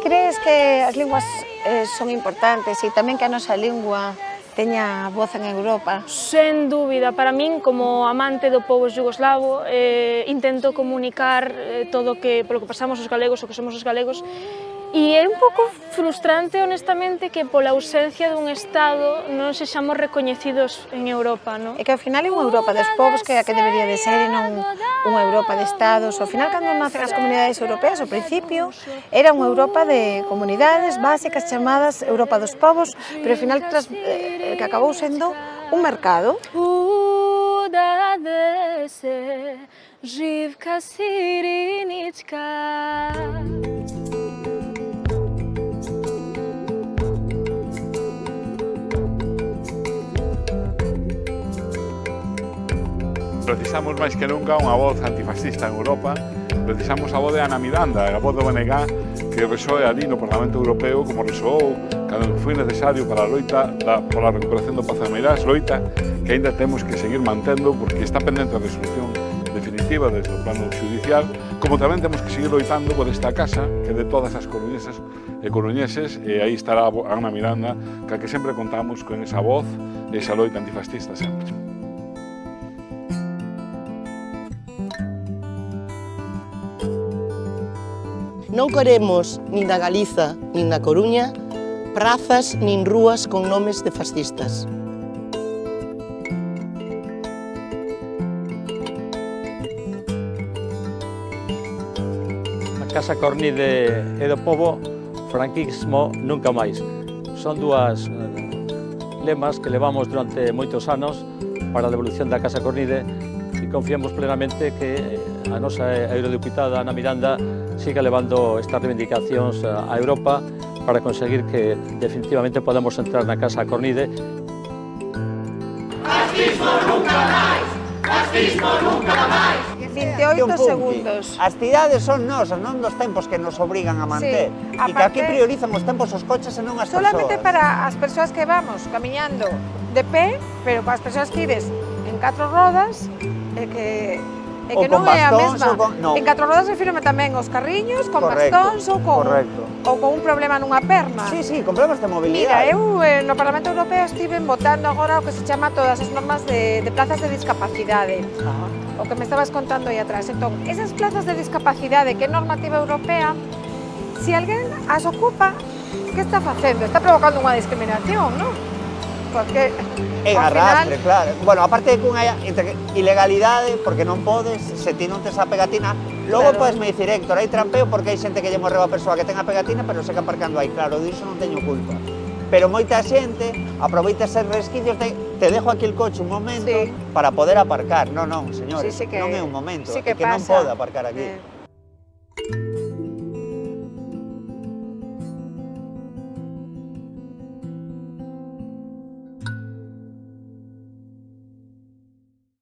Crees que as linguas son importantes e tamén que a nosa lingua teña voz en Europa? Sen dúbida, para min, como amante do pobo yugoslavo, intento comunicar todo polo que pasamos os galegos, o que somos os galegos, e é un pouco frustrante, honestamente, que pola ausencia dun Estado non sexamos recoñecidos en Europa, non? É que ao final é unha Europa dos povos que é a que debería de ser e non unha Europa de Estados. Ao final, cando nacen as comunidades europeas, ao principio, era unha Europa de comunidades básicas chamadas Europa dos povos, pero ao final que acabou sendo un mercado. Precisamos máis que nunca unha voz antifascista en Europa. Precisamos a voz de Ana Miranda, a voz do BNG, que resoe ali no Parlamento Europeo como resoou cando foi necesario para a loita pola recuperación do Pazo de Meirás, loita que ainda temos que seguir mantendo porque está pendente a resolución definitiva desde o plano judicial, como tamén temos que seguir loitando por esta casa que de todas as coruñesas e coruñeses, e aí estará Ana Miranda, que sempre contamos con esa voz e esa loita antifascista sempre. Non queremos, nin na Galiza, nin na Coruña, prazas nin rúas con nomes de fascistas. A Casa Cornide e do pobo, franquismo nunca máis. Son dúas lemas que levamos durante moitos anos para a devolución da Casa Cornide e confiamos plenamente que a nosa eurodeputada Ana Miranda siga levando estas reivindicacións a Europa para conseguir que definitivamente podamos entrar na Casa Cornide. Fascismo nunca máis! Fascismo nunca máis! 28 segundos. As cidades son nosas, non dos tempos que nos obrigan a manter. E que aquí priorizan os tempos os coches e non as persoas. Solamente para as persoas que vamos camiñando de pé, pero para as persoas que ides en 4 rodas, que non é a mesma. En 4 rodas refírome tamén aos carriños, con bastóns ou con un problema nunha perna. Sí, con problemas de Mira, mobilidade. eu no Parlamento Europeo estive votando agora o que se chama todas as normas de plazas de discapacidade. O que me estabas contando aí atrás. Entón, esas plazas de discapacidade que é normativa europea, se alguén as ocupa, que está facendo? Está provocando unha discriminación, non? Porque en arrastre, claro. Bueno, aparte de que unha ilegalidade, porque non podes, se ti non tes a pegatina, logo podes me dicir, Héctor, hai trampeo porque hai xente que lle morreu a persoa que ten a pegatina, pero segue aparcando aí, claro, disso non teño culpa. Pero moita xente aproveita eses resquicios de te dejo aquí el coche un momento para poder aparcar. Non, señores, non é un momento, é que non pode aparcar aquí.